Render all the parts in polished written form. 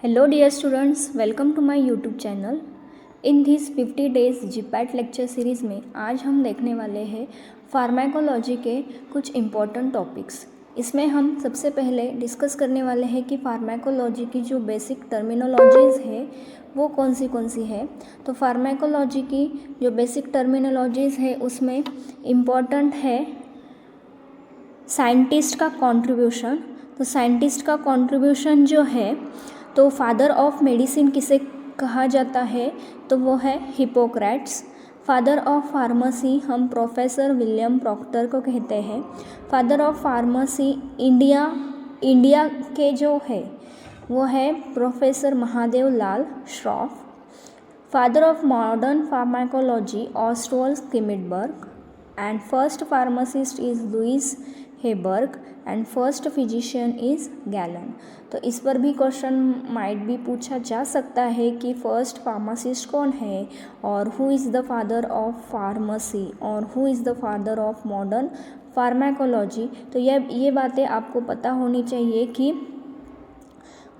Hello dear students, welcome to my YouTube channel. In this 50 days GPAT lecture series में आज हम देखने वाले हैं फार्माकोलॉजी के कुछ इम्पॉर्टेंट टॉपिक्स। इसमें हम सबसे पहले डिस्कस करने वाले हैं कि फार्माकोलॉजी की जो बेसिक टर्मिनोलॉजीज़ है वो कौन सी है। तो फार्माकोलॉजी की जो बेसिक टर्मिनोलॉजीज़ है उसमें इम्पॉर्टेंट है साइंटिस्ट का कंट्रीब्यूशन। तो साइंटिस्ट का कंट्रीब्यूशन जो है तो फादर ऑफ मेडिसिन किसे कहा जाता है, तो वो है हिपोक्रेट्स। फादर ऑफ फार्मेसी हम प्रोफेसर विलियम प्रॉक्टर को कहते हैं। फादर ऑफ फार्मेसी इंडिया के जो है वो है professor Mahadev Lal Shroff. Father of modern pharmacology Oswald Schmiedeberg and first pharmacist is Louis Hebert and first physician is Galen. तो इस पर भी क्वेश्चन माइट भी पूछा जा सकता है कि फर्स्ट फार्मासिस्ट कौन है और who is the father of pharmacy और who is the father of modern pharmacology. तो ये बातें आपको पता होनी चाहिए कि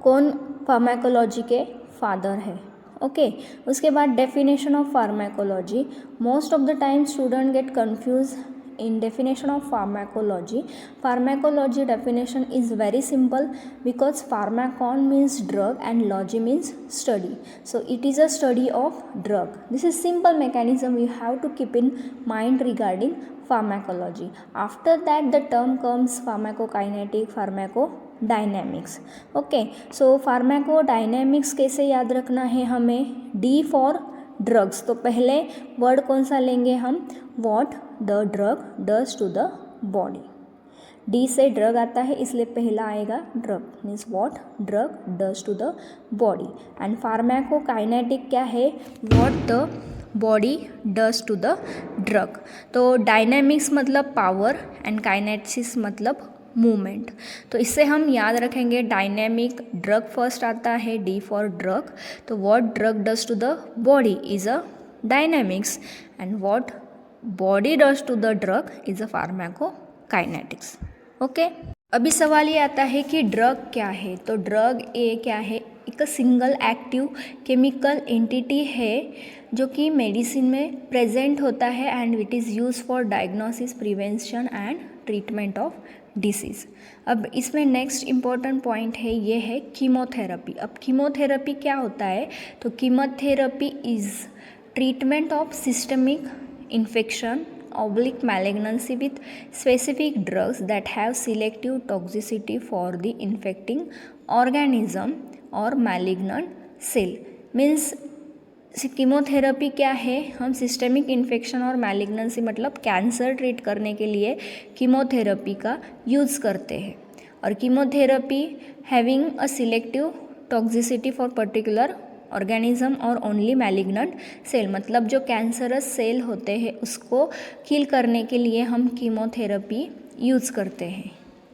कौन फार्माकोलॉजी के फादर है। ओके उसके बाद definition of pharmacology. Most of the time student get confuse in definition of pharmacology. Pharmacology definition is very simple because pharmacon means drug and logy means study. So it is a study of drug. This is simple mechanism you have to keep in mind regarding pharmacology. After that the term comes pharmacokinetic, pharmacodynamics. Okay, so pharmacodynamics कैसे याद रखना है हमें? D for drugs. तो पहले word कौन सा लेंगे हम? What the drug does to the body. D से ड्रग आता है इसलिए पहला आएगा drug, means what drug does to the body. And pharmacokinetic क्या है? What the body does to the drug. तो डायनेमिक्स मतलब पावर एंड काइनेटिक्स मतलब मूवमेंट। तो इससे हम याद रखेंगे डायनेमिक ड्रग फर्स्ट आता है, डी फॉर ड्रग। तो what drug does to the body is a dynamics and what body does to the drug is a pharmacokinetics. Okay, अभी सवाल ये आता है कि ड्रग क्या है। तो ड्रग ए क्या है? एक सिंगल एक्टिव केमिकल एंटिटी है जो कि मेडिसिन में प्रेजेंट होता है and it is use for diagnosis, prevention and treatment of disease. अब इसमें नेक्स्ट इम्पॉर्टेंट पॉइंट है ये है कीमोथेरेपी। अब कीमोथेरेपी क्या होता है? तो chemotherapy is treatment of systemic infection oblique malignancy with specific drugs that have selective toxicity for the infecting organism or malignant cell. Means chemotherapy क्या है? हम सिस्टेमिक इन्फेक्शन और मैलिग्नेंसी मतलब कैंसर ट्रीट करने के लिए कीमोथेरेपी का यूज़ करते हैं। और chemotherapy having a selective toxicity for particular organism और ओनली मैलिग्नेंट सेल, मतलब जो कैंसरस सेल होते हैं उसको किल करने के लिए हम कीमोथेरेपी यूज़ करते हैं।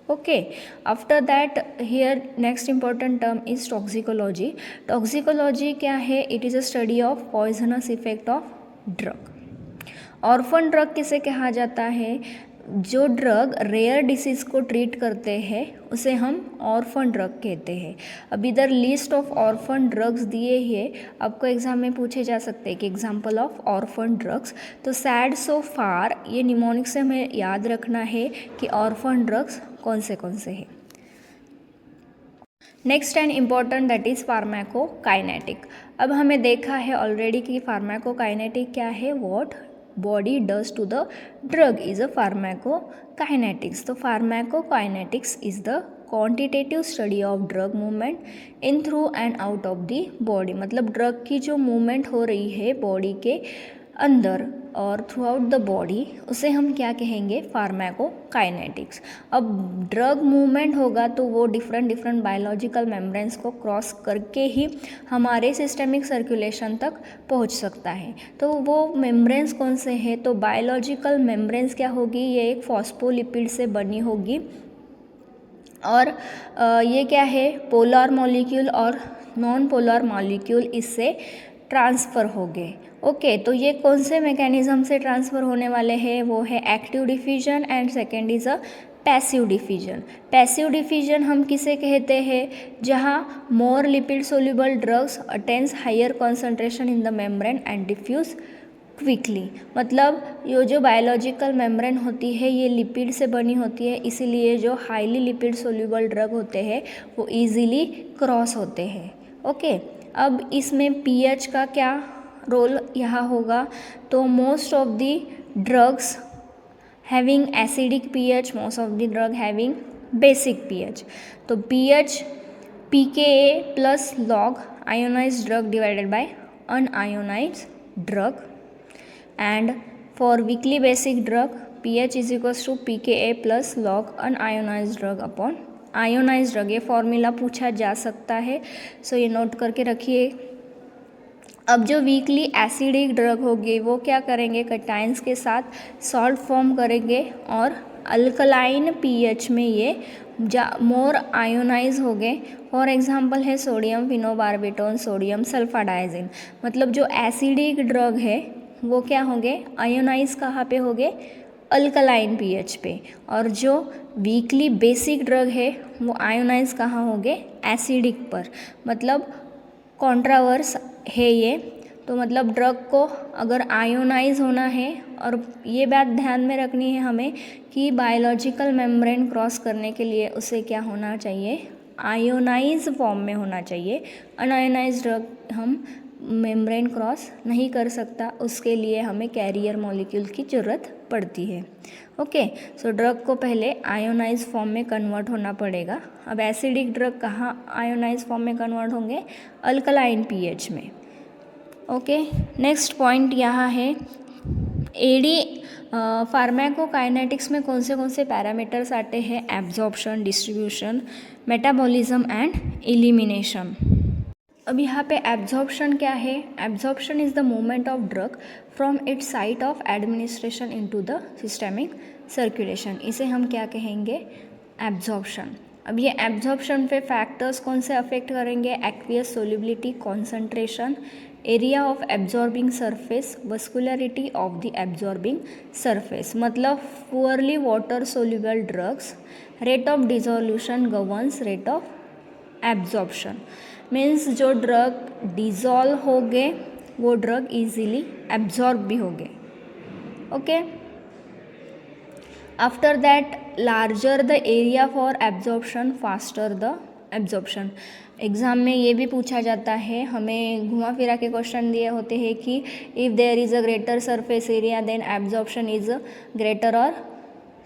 Okay, after that here next important term is toxicology. Toxicology क्या है? It is a study of poisonous effect of drug. Orphan drug किसे कहा जाता है? जो ड्रग रेयर डिसीज़ को ट्रीट करते हैं उसे हम ऑर्फन ड्रग कहते हैं। अब इधर लिस्ट ऑफ ऑर्फन ड्रग्स दिए हैं, आपको एग्जाम में पूछे जा सकते हैं कि एग्जांपल ऑफ ऑर्फन ड्रग्स। तो सैड सो फार ये निमोनिक से हमें याद रखना है कि ऑर्फन ड्रग्स कौन से हैं। Next and important that is pharmacokinetic. अब हमें देखा है ऑलरेडी कि फार्माकोकाइनेटिक क्या है? What body does to the drug is a pharmacokinetics. तो pharmacokinetics is the quantitative study of drug movement in, through and out of the body। मतलब drug की जो मूवमेंट हो रही है बॉडी के अंदर और थ्रू आउट द बॉडी उसे हम क्या कहेंगे? फार्माकोकाइनेटिक्स। अब ड्रग मूवमेंट होगा तो वो डिफरेंट बायोलॉजिकल मेम्ब्रेन्स को क्रॉस करके ही हमारे सिस्टमिक सर्कुलेशन तक पहुंच सकता है। तो वो मेम्ब्रेन्स कौन से हैं? तो बायोलॉजिकल मेम्ब्रेन्स क्या होगी? ये एक फॉस्फोलिपिड से बनी होगी और ये क्या है? पोलर मॉलिक्यूल और नॉन पोलर मॉलिक्यूल इससे ट्रांसफ़र हो गए। ओके, तो ये कौन से मैकेनिज्म से ट्रांसफ़र होने वाले हैं? वो है active diffusion and second is a passive diffusion. Passive diffusion हम किसे कहते हैं, जहाँ more lipid soluble drugs attains higher concentration in the membrane and diffuse quickly. मतलब ये जो बायोलॉजिकल मेम्ब्रेन होती है ये लिपिड से बनी होती है, इसीलिए जो हाईली लिपिड सोल्यूबल ड्रग होते हैं वो इजीली क्रॉस होते हैं। ओके, अब इसमें पीएच का क्या रोल यहाँ होगा, तो most of the drugs having acidic pH, most of the drug having basic pH. तो pH pKa plus log ionized drug divided by unionized drug, and for weakly basic drug pH is equals to pKa plus log unionized drug upon ionized drug। ये formula पूछा जा सकता है, सो ये note करके रखिए। अब जो वीकली एसिडिक ड्रग होगी वो क्या करेंगे, कटाइंस के साथ सॉल्ट फॉर्म करेंगे और अल्कलाइन पीएच में ये मोर आयोनाइज हो गए। फॉर एग्जांपल है सोडियम फिनोबार्बिटोन, सोडियम सल्फाडाइजिन। मतलब जो एसिडिक ड्रग है वो क्या होंगे, आयोनाइज कहाँ पे होंगे, अल्कलाइन पीएच पे, और जो वीकली बेसिक ड्रग है वो आयोनाइज कहाँ होंगे, एसिडिक पर। मतलब कॉन्ट्रावर्स है ये, तो मतलब ड्रग को अगर आयोनाइज होना है, और ये बात ध्यान में रखनी है हमें कि बायोलॉजिकल मेम्ब्रेन क्रॉस करने के लिए उसे क्या होना चाहिए, आयोनाइज फॉर्म में होना चाहिए। अनआयोनाइज ड्रग हम मेम्ब्रेन क्रॉस नहीं कर सकता, उसके लिए हमें कैरियर मॉलिक्यूल की ज़रूरत पड़ती है। ओके, सो ड्रग को पहले आयोनाइज फॉर्म में कन्वर्ट होना पड़ेगा। अब एसिडिक ड्रग कहाँ आयोनाइज फॉर्म में कन्वर्ट होंगे, अल्कलाइन पीएच में। ओके, नेक्स्ट पॉइंट यहाँ है एडी फार्माकोकाइनेटिक्स में कौन से पैरामीटर्स आते हैं, absorption, distribution, metabolism and elimination. अब यहाँ पे एब्जॉर्प्शन क्या है, absorption is the movement of drug from its site of administration into the systemic circulation, इसे हम क्या कहेंगे, एब्जॉर्प्शन। अब ये एब्जॉर्प्शन पे फैक्टर्स कौन से अफेक्ट करेंगे, aqueous solubility, concentration, area of absorbing surface, vascularity of the absorbing surface. मतलब poorly water soluble drugs, rate of dissolution governs rate of absorption. Means जो ड्रग डिज़ोल्व हो गए वो ड्रग इजीली एब्जॉर्ब भी हो गए। Okay, after that larger the area for absorption faster the absorption. Exam में ये भी पूछा जाता है, हमें घुमा फिरा के क्वेश्चन दिए होते हैं कि if there is a greater surface area then absorption is greater और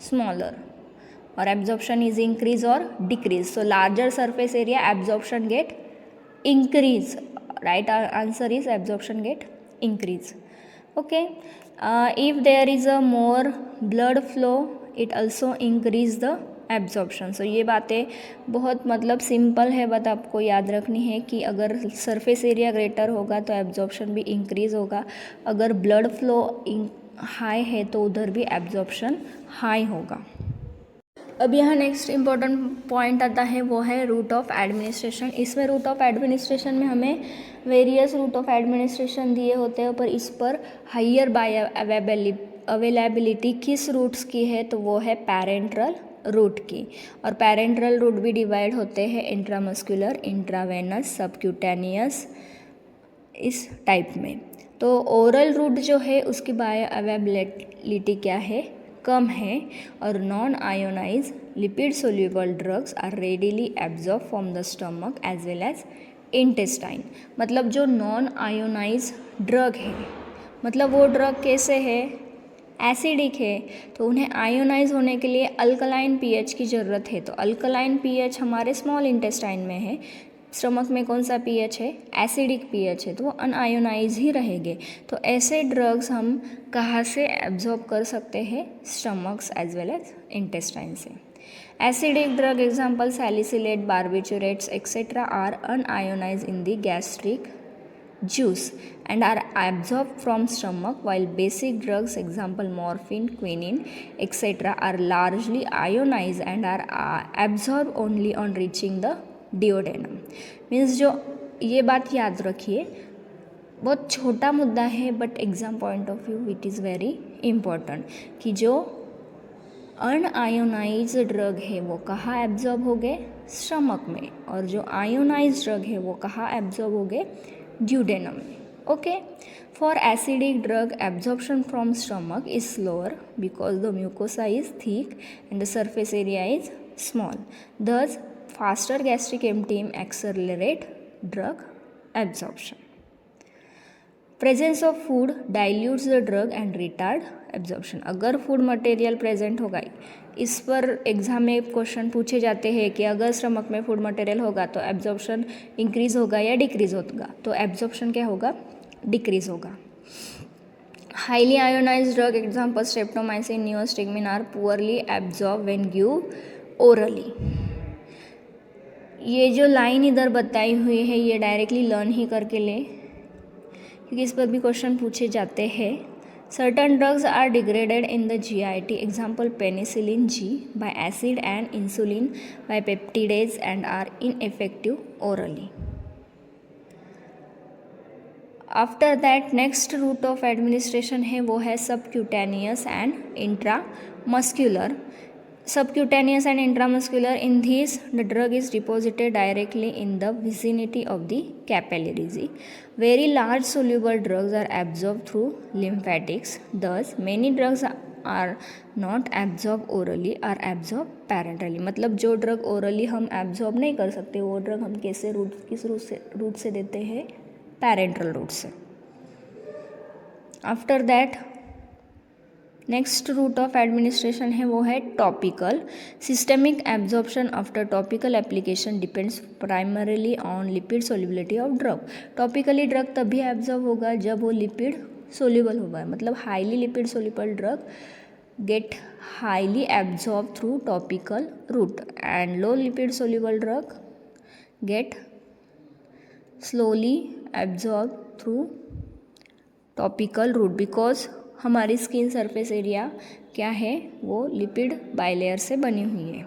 स्मॉलर, और एब्जॉर्प्शन इज इंक्रीज और decrease. So larger surface area absorption get increase, right answer is absorption get increase. Okay, if there is a more blood flow it also increase the absorption. So ये बातें बहुत मतलब simple है, but आपको याद रखनी है कि अगर सरफेस एरिया ग्रेटर होगा तो एब्जॉर्प्शन भी इंक्रीज होगा, अगर ब्लड फ्लो हाई है तो उधर भी एब्जॉर्प्शन हाई होगा। अब यहाँ नेक्स्ट इम्पॉर्टेंट पॉइंट आता है वो है रूट ऑफ एडमिनिस्ट्रेशन। इसमें रूट ऑफ एडमिनिस्ट्रेशन में हमें वेरियस रूट ऑफ एडमिनिस्ट्रेशन दिए होते हैं, पर इस पर हाइयर बायो अवेलेबिलिटी किस रूट्स की है, तो वो है पैरेंट्रल रूट की। और पैरेंट्रल रूट भी डिवाइड होते हैं इंट्रामस्कुलर, इंट्रावेनस, सबक्यूटेनियस, इस टाइप में। तो ओरल रूट जो है उसकी बायो अवेलेबिलिटी क्या है, कम है, और non ionize lipid soluble drugs are readily absorb from the stomach as well as intestine. मतलब जो नॉन आयोनाइज ड्रग है, मतलब वो ड्रग कैसे है, एसिडिक है, तो उन्हें आयोनाइज होने के लिए अल्कलाइन पीएच की ज़रूरत है। तो अल्कलाइन पीएच हमारे स्मॉल इंटेस्टाइन में है, स्टमक में कौन सा पीएच है, एसिडिक पीएच है, तो वो अनआयोनाइज ही रहेंगे। तो ऐसे ड्रग्स हम कहाँ से एब्जॉर्ब कर सकते हैं, stomachs as well as intestine से। Acidic drug example salicylate, barbiturates etcetera are unionise in the gastric juice and are absorbed from stomach, while basic drugs example morphine, quinine etc are largely ionized and are absorbed only on reaching the duodenum. Means जो ये बात याद रखिए, बहुत छोटा मुद्दा है but exam point of view it is very important, कि जो अनआयोनाइज ड्रग है वो कहाँ एब्जॉर्ब हो गए, स्टमक में, और जो आयोनाइज ड्रग है वो कहाँ एब्जॉर्ब हो गए, ड्यूडेनम में. Okay. For acidic drug absorption from stomach is slower because the mucosa is thick and the surface area is small. Thus, faster gastric emptying accelerate drug absorption. Presence of food dilutes the drug and retard absorption. अगर food material present होगा, इस पर exam में question पूछे जाते हैं कि अगर स्टमक में फूड मटेरियल होगा तो एब्जॉर्प्शन इंक्रीज होगा या डिक्रीज होगा, तो एब्जॉर्प्शन क्या होगा, डिक्रीज होगा. Highly ionize drug example streptomycin, neostigmine are poorly absorb when give orally. ये जो लाइन इधर बताई हुई है ये डायरेक्टली लर्न ही करके ले, क्योंकि इस पर भी क्वेश्चन पूछे जाते हैं. Certain drugs are degraded in the GIT, example penicillin G by acid and insulin by peptidase and are ineffective orally. After that next route of administration है वो है subcutaneous and intramuscular. Subcutaneous and intramuscular, in these the drug is deposited directly in the vicinity of the capillaries. Very large soluble drugs are absorbed through lymphatics. Thus many drugs are not absorbed orally, are absorbed parenterally. मतलब जो drug orally हम absorb नहीं कर सकते वो drug हम किस root से देते हैं, पैरेंट्रल रूट से. After that next route of administration है वो है topical. Systemic absorption after topical application depends primarily on lipid solubility of drug. Topically drug तभी एब्जॉर्ब होगा जब वो लिपिड सोल्यूबल होगा, मतलब highly lipid soluble drug get highly absorb through topical route and low lipid soluble drug get slowly absorb through topical route, because हमारी skin surface area क्या है, वो लिपिड बाइलेयर से बनी हुई है.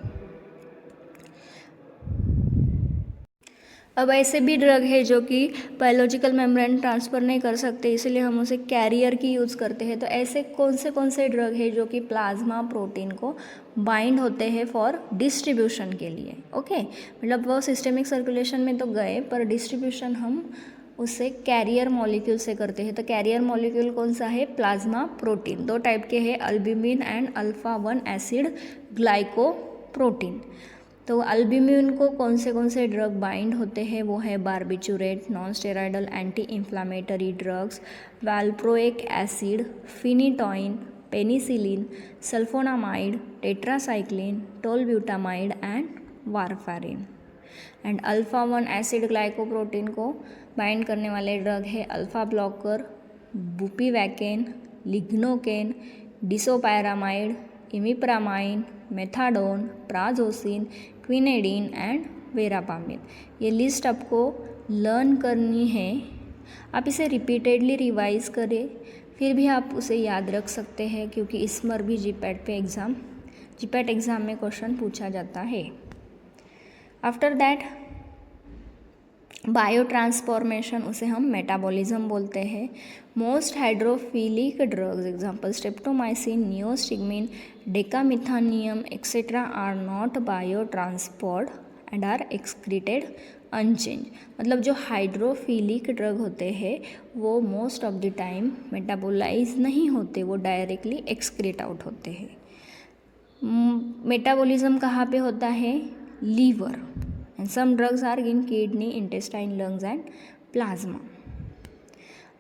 अब ऐसे भी ड्रग है जो कि बायोलॉजिकल मेम्ब्रेन ट्रांसफ़र नहीं कर सकते, इसलिए हम उसे कैरियर की यूज़ करते हैं. तो ऐसे कौन से ड्रग है जो कि प्लाज्मा प्रोटीन को बाइंड होते हैं फॉर डिस्ट्रीब्यूशन के लिए. ओके, मतलब वो सिस्टेमिक सर्कुलेशन में तो गए पर डिस्ट्रीब्यूशन हम उससे कैरियर मॉलिक्यूल से करते हैं. तो कैरियर मॉलिक्यूल कौन सा है, प्लाज्मा प्रोटीन. दो टाइप के हैं, albumin and alpha one acid glycoprotein. तो अल्ब्यूमिन को कौन से ड्रग बाइंड होते हैं, वो है barbiturate, non steroidal anti inflammatory drugs, valproic acid, phenytoin, penicillin, sulphonamide, tetracycline, tolbutamide and warfarin. And alpha one acid glycoprotein को बाइंड करने वाले ड्रग है alpha blocker, bupivacaine, lignocaine, disopyramide, imipramine, methadone, prazosin, quinidine and verapamil. ये list आपको learn करनी है, आप इसे रिपीटेडली रिवाइज करें, फिर भी आप उसे याद रख सकते हैं, क्योंकि इस पर भी जीपैट एग्ज़ाम में क्वेश्चन पूछा जाता है. आफ्टर दैट बायो ट्रांसफॉर्मेशन, उसे हम मेटाबॉलिज्म बोलते हैं. Most hydrophilic drugs example streptomycin, neostigmine, decamethonium etcetera are not bio transport and are excreted unchanged. मतलब जो हाइड्रोफिलिक ड्रग होते हैं वो most of the time metabolise नहीं होते, वो डायरेक्टली एक्सक्रीट आउट होते हैं. मेटाबॉलिज्म कहाँ पे होता है, liver. And some drugs are in kidney, intestine, lungs and plasma.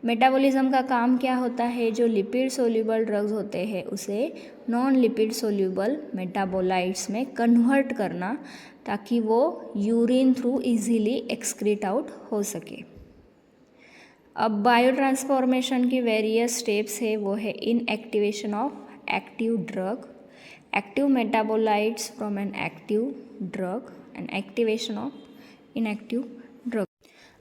Metabolism का काम क्या होता है, जो लिपिड सोल्यूबल ड्रग्स होते हैं उसे नॉन लिपिड सोल्यूबल मेटाबोलाइट्स में कन्वर्ट करना, ताकि वो urine through easily excrete out हो सके. अब बायो ट्रांसफॉर्मेशन की वेरियस स्टेप्स है, वो है inactivation of active drug, active metabolites from an active drug and activation of inactive drug.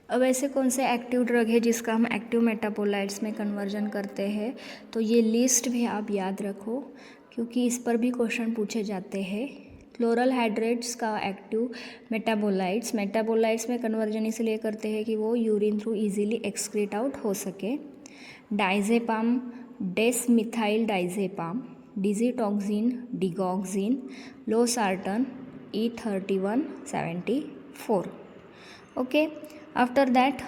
अब ऐसे कौन से एक्टिव ड्रग है जिसका हम एक्टिव मेटाबोलाइट्स में कन्वर्जन करते हैं, तो ये लिस्ट भी आप याद रखो, क्योंकि इस पर भी क्वेश्चन पूछे जाते हैं. क्लोरल हाइड्रेट्स का एक्टिव मेटाबोलाइट्स में कन्वर्जन इसलिए करते हैं कि वो urine through easily excrete out हो सके. Diazepam, desmethyl diazepam, digitoxin, digoxin, losartan, E3174. Okay, after that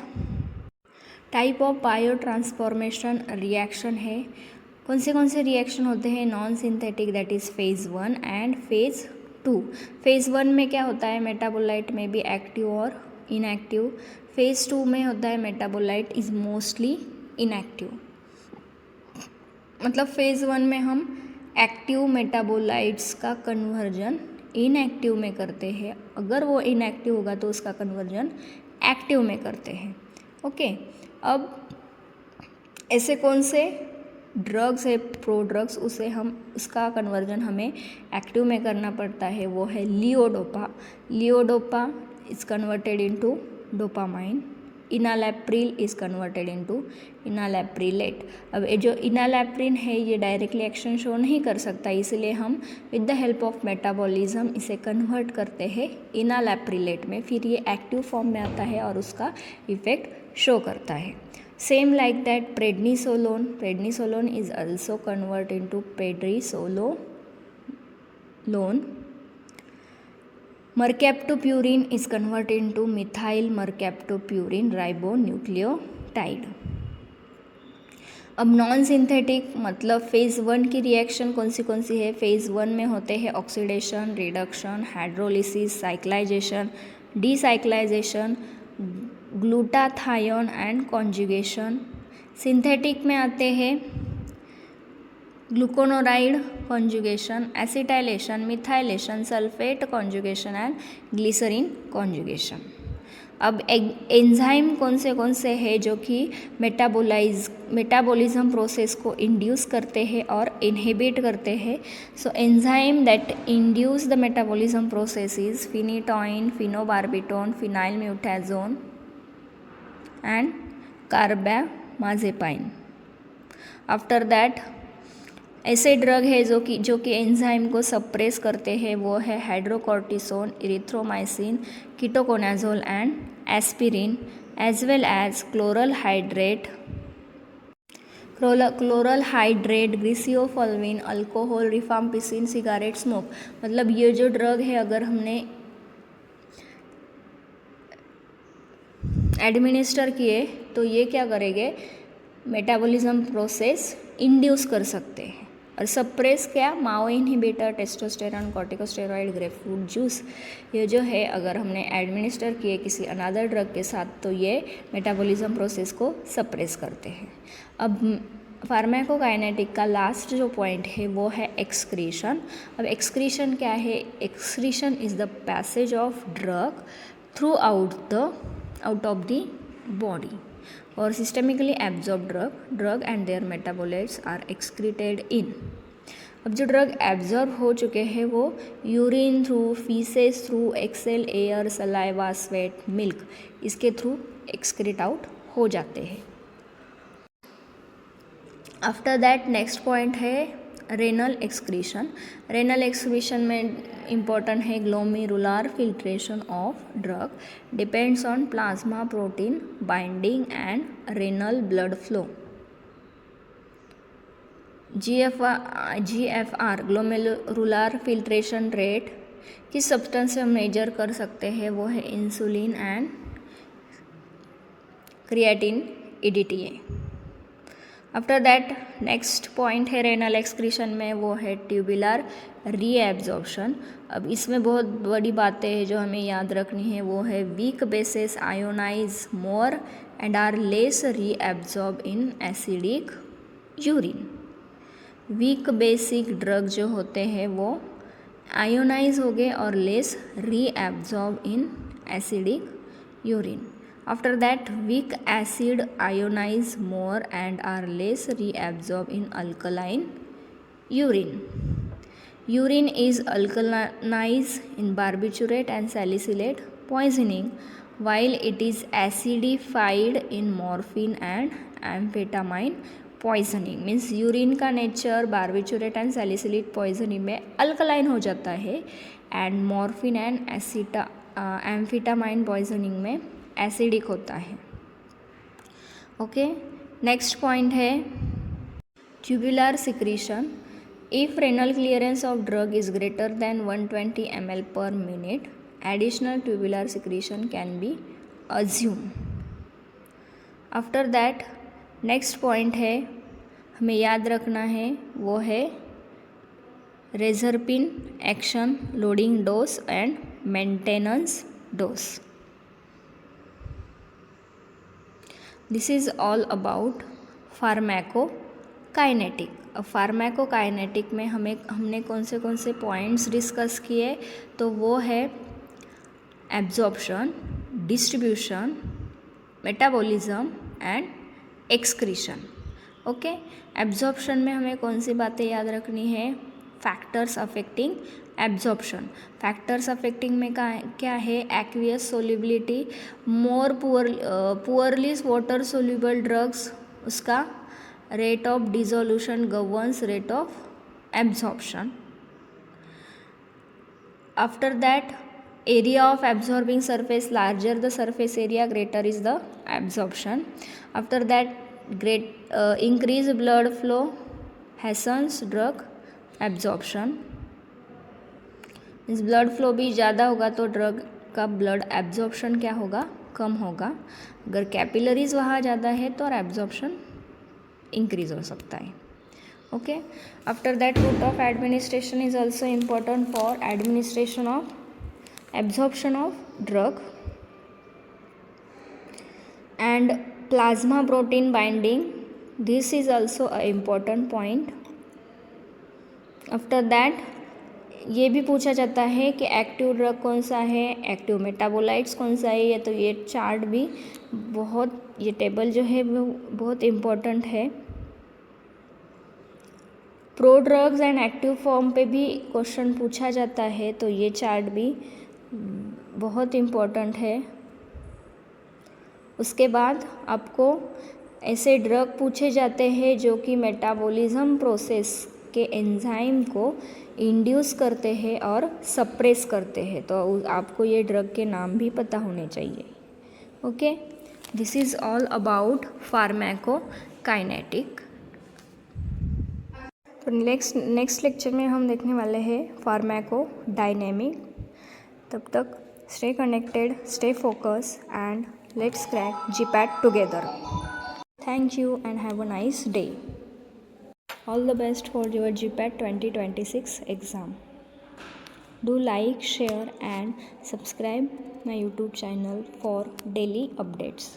type of bio transformation reaction है, कौन से रिएक्शन होते हैं, non synthetic, that is phase 1 and phase 2. Phase 1 में क्या होता है, मेटाबोलाइट में भी एक्टिव और इनएक्टिव. फेज़ 2 में होता है मेटाबोलाइट इज़ मोस्टली इनएक्टिव. मतलब फेज़ 1 में हम एक्टिव मेटाबोलाइट्स का कन्वर्जन इनएक्टिव में करते हैं, अगर वो इनएक्टिव होगा तो उसका कन्वर्जन एक्टिव में करते हैं. ओके, अब ऐसे कौन से ड्रग्स है, प्रोड्रग्स, उसे हम उसका कन्वर्जन हमें एक्टिव में करना पड़ता है, वो है levodopa. Levodopa is converted into dopamine. Enalapril is converted into enalaprilat. अब ये जो इनालैप्रिन है ये डायरेक्टली एक्शन शो नहीं कर सकता, इसलिए हम with the help of metabolism इसे कन्वर्ट करते हैं इनालैप्रिलेट में, फिर ये एक्टिव फॉर्म में आता है और उसका इफेक्ट शो करता है. Same like that prednisolone. Prednisolone is also convert into prednisolone. Mercaptopurine is converted into methyl mercaptopurine ribonucleotide. अब नॉन सिंथेटिक मतलब फेज़ 1 की रिएक्शन कौन सी है, फेज़ 1 में होते हैं oxidation, reduction, hydrolysis, cyclization, decyclization, glutathione and conjugation. Synthetic में आते हैं glucuronide conjugation, acetylation, methylation, sulphate conjugation and glycerine conjugation. अब एंजाइम कौन से हैं जो कि मेटाबॉलिज्म प्रोसेस को इंड्यूस करते हैं और इनहिबिट करते हैं. So enzyme that induce the metabolism process is phenytoin, phenobarbitone, phenylbutazone and carbamazepine. After that ऐसे ड्रग है जो कि एंजाइम को सप्रेस करते हैं, वो है hydrocortisone, erythromycin, ketoconazole and aspirin, as well as chloral hydrate, griseofulvin, alcohol, rifampicin, cigarette smoke. मतलब ये जो ड्रग है अगर हमने एडमिनिस्टर किए तो ये क्या करेंगे, मेटाबॉलिज्म प्रोसेस इंड्यूस कर सकते हैं. और सप्रेस क्या, MAO inhibitor, testosterone, corticosteroid, grapefruit juice, ये जो है अगर हमने एडमिनिस्टर किए किसी अनदर ड्रग के साथ तो ये मेटाबॉलिज्म प्रोसेस को सप्रेस करते हैं. अब फार्माकोकाइनेटिक का लास्ट जो पॉइंट है वो है एक्सक्रीशन. अब एक्सक्रीशन क्या है, excretion is the passage of drug through out of the body or systemically absorbed drug and their metabolites are excreted in. अब जो ड्रग एब्जॉर्ब हो चुके हैं वो urine through, faeces through, exhale, air, saliva, sweat, milk, इसके through excrete out हो जाते हैं. आफ्टर दैट नेक्स्ट पॉइंट है रेनल एक्सक्रीशन. रेनल एक्सक्रीशन में इम्पॉर्टेंट है glomerular filtration of drug, depends on plasma protein binding and renal blood flow. GFR glomerular filtration rate किस substance से हम मेजर कर सकते हैं, वो है insulin and creatine EDTA. After that next point है रेनल एक्सक्रीशन में, वो है ट्यूबुलर रीएब्जॉर्प्शन. अब इसमें बहुत बड़ी बातें हैं जो हमें याद रखनी है, वो है weak bases ionize more and are less reabsorb in acidic urine. Weak basic drug जो होते हैं वो आयोनाइज हो गए और less reabsorb in acidic urine. After that, weak acid ionize more and are less reabsorbed in alkaline urine. Urine is alkalinized in barbiturate and salicylate poisoning, while it is acidified in morphine and amphetamine poisoning. Means urine का nature barbiturate and salicylate poisoning में alkaline हो जाता है and morphine and amphetamine poisoning में acidic होता है. Okay, next point है tubular secretion. If renal clearance of drug is greater than 120 ml per minute, additional tubular secretion can be assumed. After that next point है हमें याद रखना है, वो है reserpine action, loading dose and maintenance dose. This is all about pharmacokinetic. अब pharmacokinetic में हमने कौन से पॉइंट्स डिस्कस किए, तो वो है absorption, distribution, metabolism and excretion. Okay, absorption में हमें कौन सी बातें याद रखनी है? Factors affecting absorption. Factors affecting में क्या है? एक्वियस सोल्युबिलिटी, मोर पुअरली वाटर सोल्यूबल ड्रग्स, उसका rate of dissolution governs rate of absorption. After that area of absorbing surface, larger the surface area, greater is the absorption. After that increase blood flow hastens drug absorption. इस blood flow भी ज़्यादा होगा तो drug का blood absorption क्या होगा? कम होगा. अगर कैपिलरीज वहाँ ज़्यादा है तो एब्जॉर्प्शन इंक्रीज हो सकता है. Okay, after that route of administration is also important for administration of absorption of drug. And plasma protein binding, this is also a important point. After that ये भी पूछा जाता है कि एक्टिव ड्रग कौन सा है, एक्टिव मेटाबोलाइट्स कौन सा है. या तो ये चार्ट भी बहुत, ये टेबल जो है वो बहुत इम्पोर्टेंट है. Pro drugs and active form पे भी क्वेश्चन पूछा जाता है, तो ये चार्ट भी बहुत इम्पोर्टेंट है. उसके बाद आपको ऐसे ड्रग पूछे जाते हैं जो कि मेटाबॉलिज्म प्रोसेस के एंजाइम को इंड्यूस करते हैं और सप्रेस करते हैं, तो आपको ये ड्रग के नाम भी पता होने चाहिए. Okay, this is all about pharmacokinetic. तो नेक्स्ट लेक्चर में हम देखने वाले हैं फार्माकोडायनेमिक. तब तक stay connected, stay focused, and let's crack GPAT together. Thank you and have a nice day. All the best for your GPAT 2026 exam. Do like, share and subscribe my YouTube channel for daily updates.